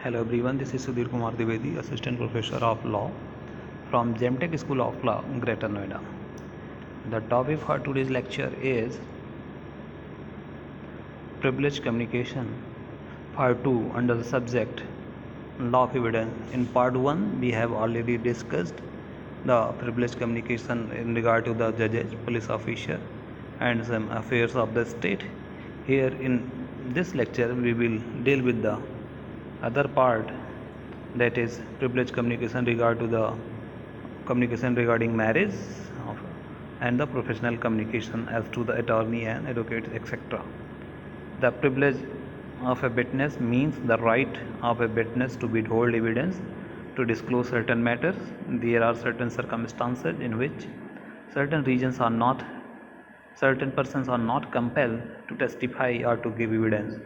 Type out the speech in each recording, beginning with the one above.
Hello everyone, this is Sudhir Kumar Dwivedi, Assistant Professor of Law from Gemtech School of Law, Greater Noida. The topic for today's lecture is Privileged Communication, Part 2 under the subject Law of Evidence. In Part 1, we have already discussed the privileged communication in regard to the judges, police officer and some affairs of the state. Here in this lecture, we will deal with the other part, that is privileged communication regard to the communication regarding marriage and the professional communication as to the attorney and advocates, etc. The privilege of a witness means the right of a witness to withhold evidence, to disclose certain matters. There are certain circumstances in which certain persons are not compelled to testify or to give evidence.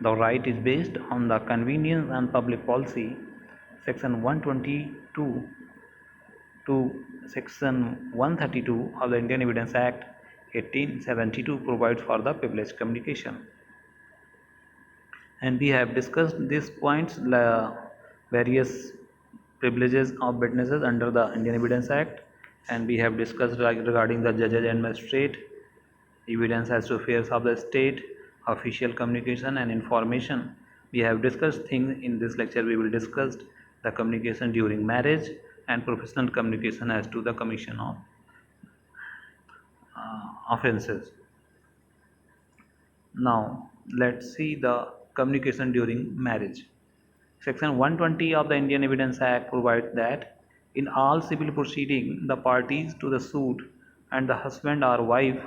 The right is based on the convenience and public policy. Section 122 to Section 132 of the Indian Evidence Act 1872 provides for the privileged communication. And we have discussed these points, various privileges of witnesses under the Indian Evidence Act, and we have discussed regarding the judges and magistrate, evidence as to affairs of the state, official communication and information. We have discussed things in this lecture. We will discuss the communication during marriage and professional communication as to the commission of offences. Now let's see the communication during marriage. Section 120 of the Indian Evidence Act provides that in all civil proceedings, the parties to the suit and the husband or wife,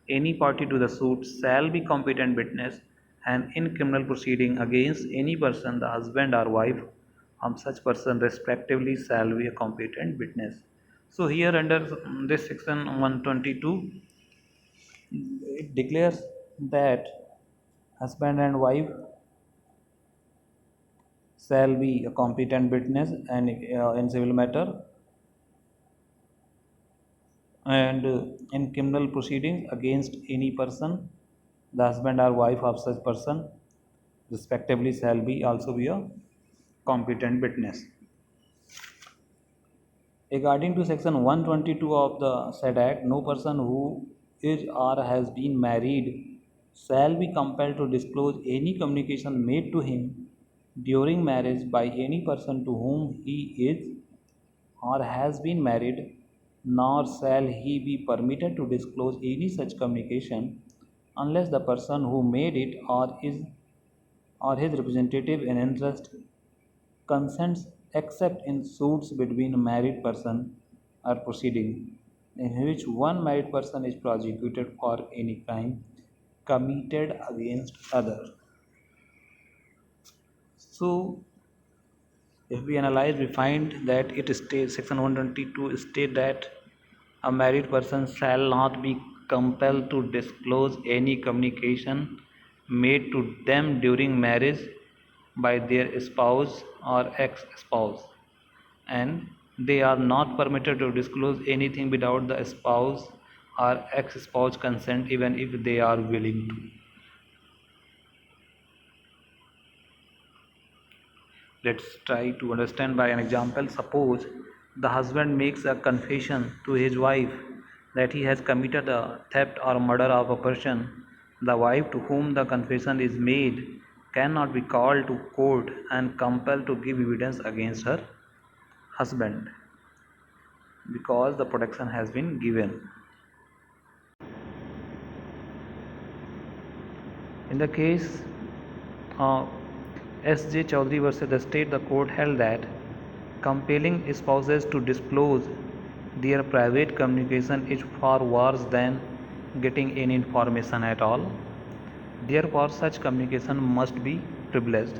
any party to the suit shall be competent witness, and in criminal proceeding against any person, the husband or wife of such person respectively shall be a competent witness. So here under this section 122, it declares that husband and wife shall be a competent witness and in civil matter, and in criminal proceedings against any person, the husband or wife of such person respectively shall be also be a competent witness. Regarding to section 122 of the said act, no person who is or has been married shall be compelled to disclose any communication made to him during marriage by any person to whom he is or has been married, nor shall he be permitted to disclose any such communication unless the person who made it or his representative in interest consents, except in suits between a married person or proceeding in which one married person is prosecuted for any crime committed against other. So if we analyze, we find that it states, section 122 state that a married person shall not be compelled to disclose any communication made to them during marriage by their spouse or ex-spouse, and they are not permitted to disclose anything without the spouse or ex-spouse consent, even if they are willing to. Let's try to understand by an example. Suppose the husband makes a confession to his wife that he has committed a theft or murder of a person. The wife to whom the confession is made cannot be called to court and compelled to give evidence against her husband because the protection has been given. In the case of S.J. Chaudhary versus the state, the court held that compelling spouses to disclose their private communication is far worse than getting any information at all. Therefore, such communication must be privileged.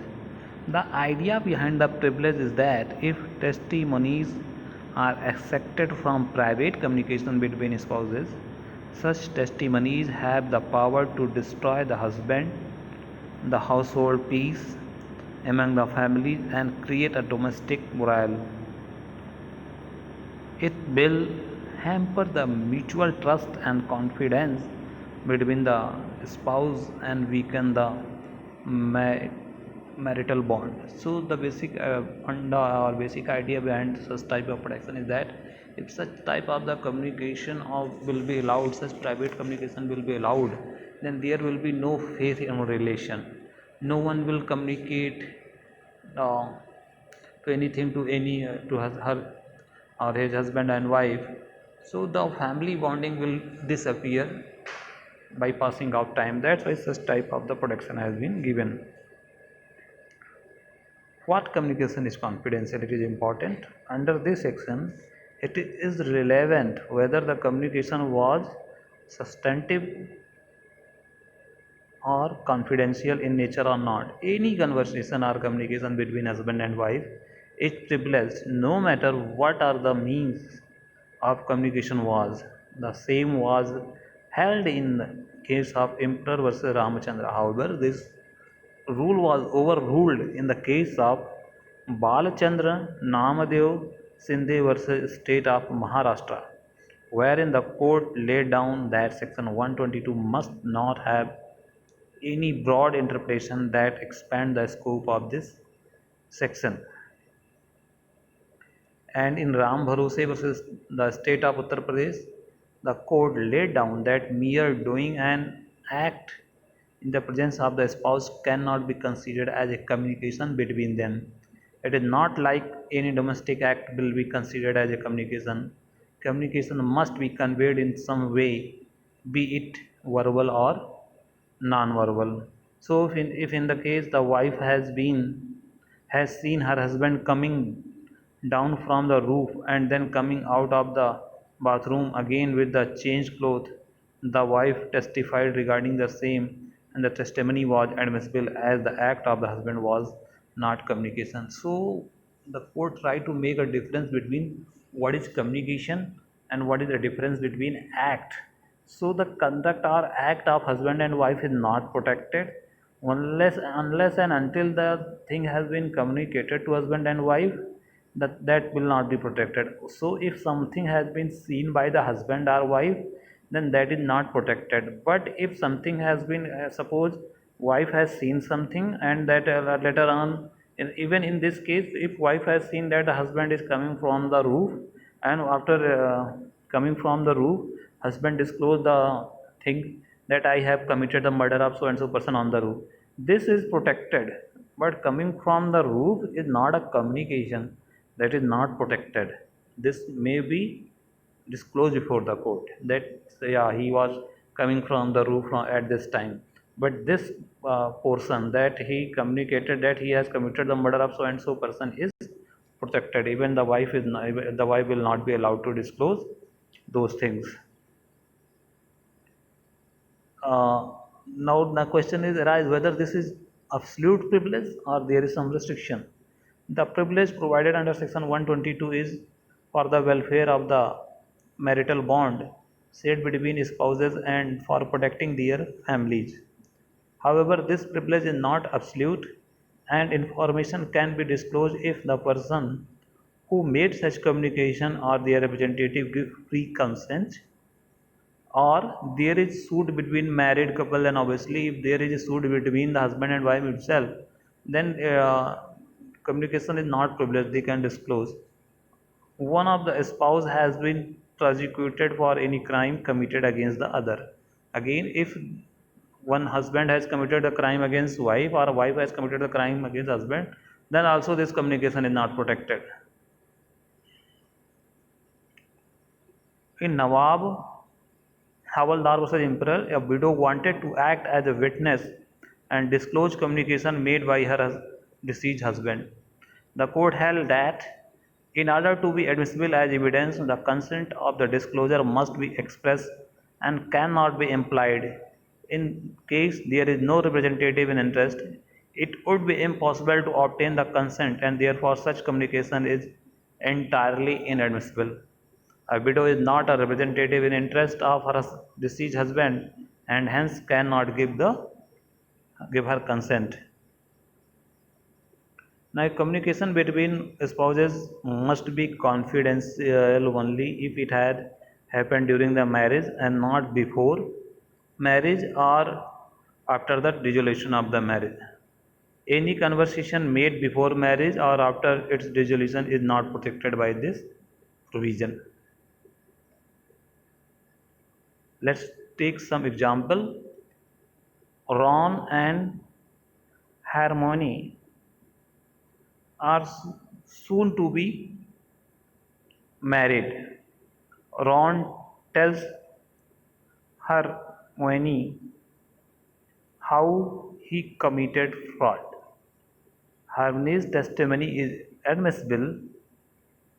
The idea behind the privilege is that if testimonies are extracted from private communication between spouses, such testimonies have the power to destroy the husband, the household peace among the family, and create a domestic morale. It will hamper the mutual trust and confidence between the spouse and weaken the marital bond. So the basic funda or basic idea behind such type of protection is that if such type of the communication of will be allowed, such private communication will be allowed, then there will be no faith in relation. No one will communicate uh, to anything to any to her or his husband and wife. So the family bonding will disappear by passing of time. That's why such type of the protection has been given. What communication is confidential? It is important. Under this section, it is relevant whether the communication was substantive or confidential in nature or not. Any conversation or communication between husband and wife is privileged no matter what are the means of communication was. The same was held in the case of Emperor versus Ramachandra. However, this rule was overruled in the case of Balachandra Namadev Sindhe versus State of Maharashtra, wherein the court laid down that Section 122 must not have any broad interpretation that expand the scope of this section. And in Ram Bharose versus the state of Uttar Pradesh, the court laid down that mere doing an act in the presence of the spouse cannot be considered as a communication between them. It is not like any domestic act will be considered as a communication. Communication must be conveyed in some way, be it verbal or non-verbal. So if in the case the wife has seen her husband coming down from the roof and then coming out of the bathroom again with the changed cloth, the wife testified regarding the same, and the testimony was admissible as the act of the husband was not communication. So the court tried to make a difference between what is communication and what is the difference between act. So the conduct or act of husband and wife is not protected unless and until the thing has been communicated to husband and wife, that will not be protected. So if something has been seen by the husband or wife, then that is not protected. But if something has been suppose wife has seen something and that later on, even in this case, if wife has seen that the husband is coming from the roof, and after coming from the roof, husband disclosed the thing that I have committed the murder of so and so person on the roof, this is protected. But coming from the roof is not a communication, that is not protected. This may be disclosed before the court that yeah, he was coming from the roof at this time, but this portion that he communicated that he has committed the murder of so and so person is protected. Even the wife is not, the wife will not be allowed to disclose those things. Now the question is arise whether this is absolute privilege or there is some restriction. The privilege provided under section 122 is for the welfare of the marital bond shared between spouses and for protecting their families. However, this privilege is not absolute and information can be disclosed if the person who made such communication or their representative give free consent, or there is suit between married couple. And obviously if there is a suit between the husband and wife itself, then communication is not privileged, they can disclose. One of the spouse has been prosecuted for any crime committed against the other. Again, if one husband has committed a crime against wife or wife has committed a crime against husband, then also this communication is not protected. In Nawab Havaldar versus Emperor, a widow wanted to act as a witness and disclose communication made by her deceased husband. The court held that in order to be admissible as evidence, the consent of the disclosure must be expressed and cannot be implied. In case there is no representative in interest, it would be impossible to obtain the consent, and therefore such communication is entirely inadmissible. A widow is not a representative in interest of her deceased husband and hence cannot give her consent. Now, communication between spouses must be confidential only if it had happened during the marriage and not before marriage or after the dissolution of the marriage. Any conversation made before marriage or after its dissolution is not protected by this provision. Let's take some example. Ron and Hermione are soon to be married. Ron tells Hermione how he committed fraud. Hermione's testimony is admissible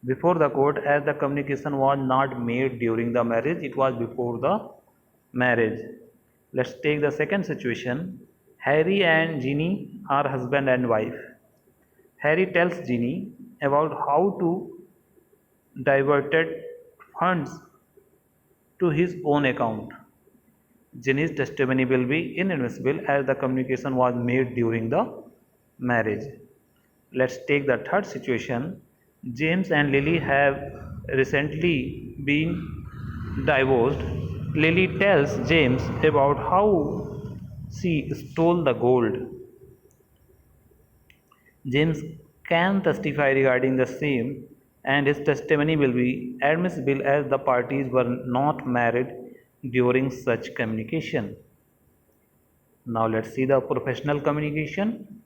before the court as the communication was not made during the marriage, it was before the marriage. Let's take the second situation. Harry and Ginny are husband and wife. Harry tells Ginny about how to diverted funds to his own account. Ginny's testimony will be inadmissible as the communication was made during the marriage. Let's take the third situation. James and Lily have recently been divorced. Lily tells James about how she stole the gold. James can testify regarding the same, and his testimony will be admissible as the parties were not married during such communication. Now let's see the professional communication.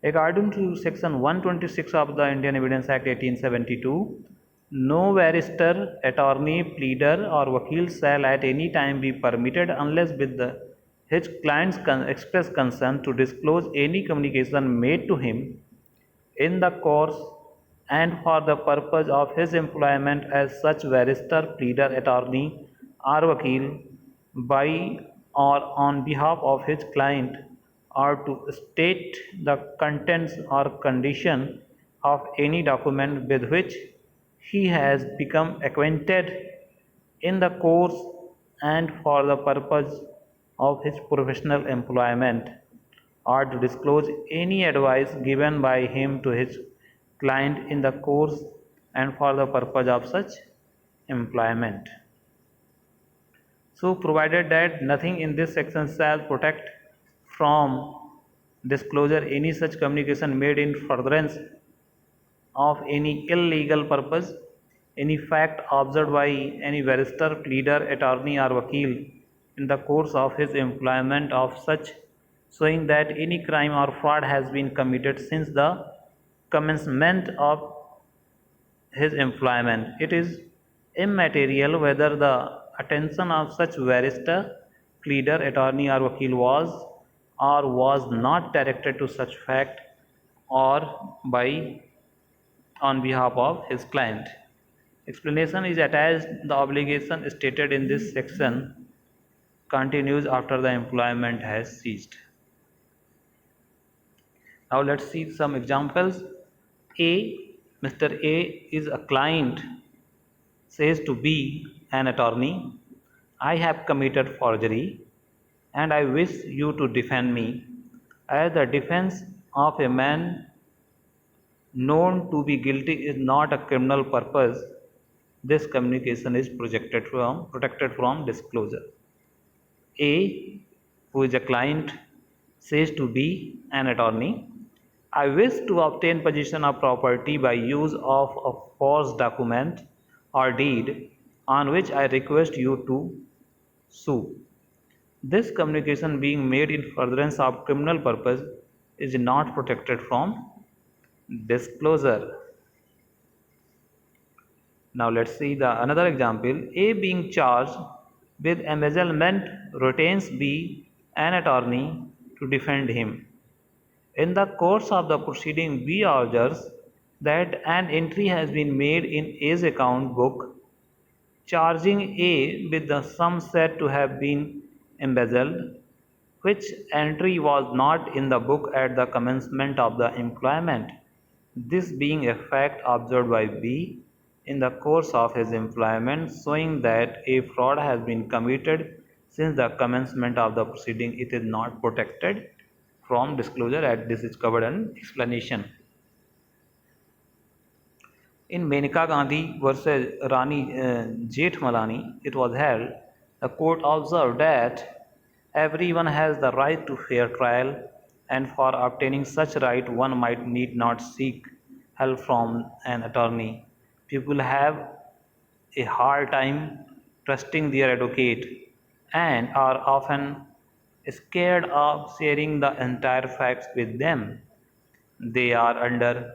According to section 126 of the Indian Evidence Act 1872, no barrister, attorney, pleader or vakil shall at any time be permitted unless with his client's express consent to disclose any communication made to him in the course and for the purpose of his employment as such barrister, pleader, attorney or vakil by or on behalf of his client, or to state the contents or condition of any document with which he has become acquainted in the course and for the purpose of his professional employment, or to disclose any advice given by him to his client in the course and for the purpose of such employment. So, provided that nothing in this section shall protect from disclosure any such communication made in furtherance of any illegal purpose, any fact observed by any barrister, pleader, attorney or vakil in the course of his employment of such, showing that any crime or fraud has been committed since the commencement of his employment. It is immaterial whether the attention of such barrister, pleader, attorney or vakil was or was not directed to such fact or by on behalf of his client. Explanation is attached. The obligation stated in this section continues after the employment has ceased. Now let's see some examples. Mr. A is a client, says to B, an attorney, I have committed forgery and I wish you to defend me. As the defense of a man known to be guilty is not a criminal purpose, this communication is protected from disclosure. A, who is a client, says to B, an attorney, I wish to obtain possession of property by use of a false document or deed on which I request you to sue. This communication being made in furtherance of criminal purpose is not protected from disclosure. Now let's see the another example. A being charged with embezzlement retains B, an attorney, to defend him. In the course of the proceeding, B urges that an entry has been made in A's account book charging A with the sum said to have been embezzled, which entry was not in the book at the commencement of the employment. This being a fact observed by B in the course of his employment, showing that a fraud has been committed since the commencement of the proceeding, it is not protected from disclosure, as this is covered in explanation. In Menaka Gandhi versus Rani Jethmalani, it was held, the court observed that everyone has the right to fair trial and for obtaining such right one might need not seek help from an attorney. People have a hard time trusting their advocate and are often scared of sharing the entire facts with them. They are under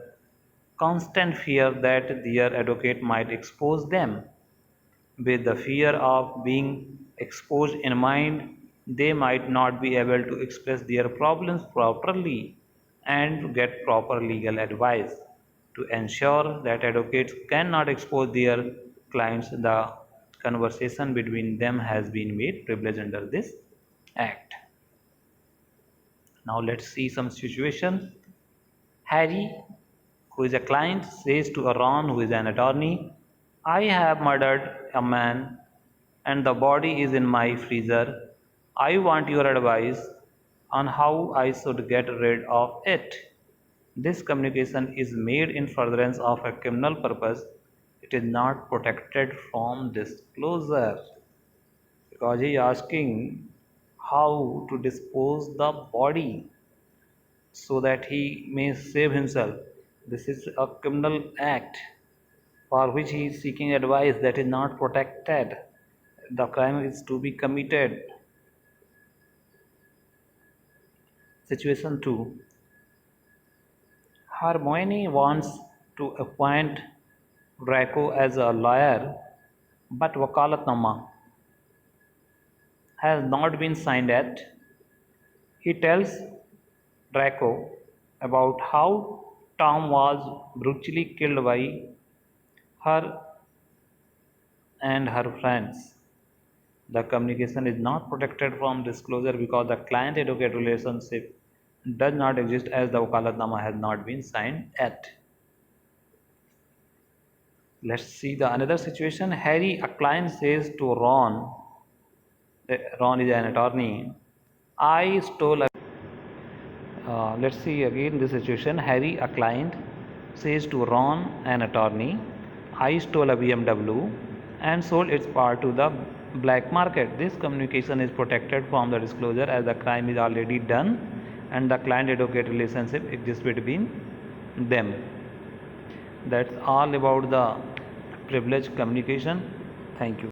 constant fear that their advocate might expose them. With the fear of being exposed in mind, they might not be able to express their problems properly and to get proper legal advice. To ensure that advocates cannot expose their clients, the conversation between them has been made privileged under this act. Now let's see some situations. Harry, who is a client, says to Ron, who is an attorney, I have murdered a man and the body is in my freezer. I want your advice on how I should get rid of it. This communication is made in furtherance of a criminal purpose. It is not protected from disclosure because he is asking how to dispose the body so that he may save himself. This is a criminal act for which he is seeking advice that is not protected. The crime is to be committed. Situation 2. Hermione wants to appoint Draco as a lawyer, but Wakalatnama has not been signed yet. He tells Draco about how Tom was brutally killed by her and her friends. The communication is not protected from disclosure because the client-advocate relationship does not exist as the Wakalatnama has not been signed yet. Let's see the another situation. Harry, a client, says to Ron, Ron is an attorney, I stole a let's see again this situation. Harry, a client, says to Ron, an attorney, I stole a BMW and sold its part to the black market. This communication is protected from the disclosure as the crime is already done and the client-advocate relationship exists between them. That's all about the privileged communication. Thank you.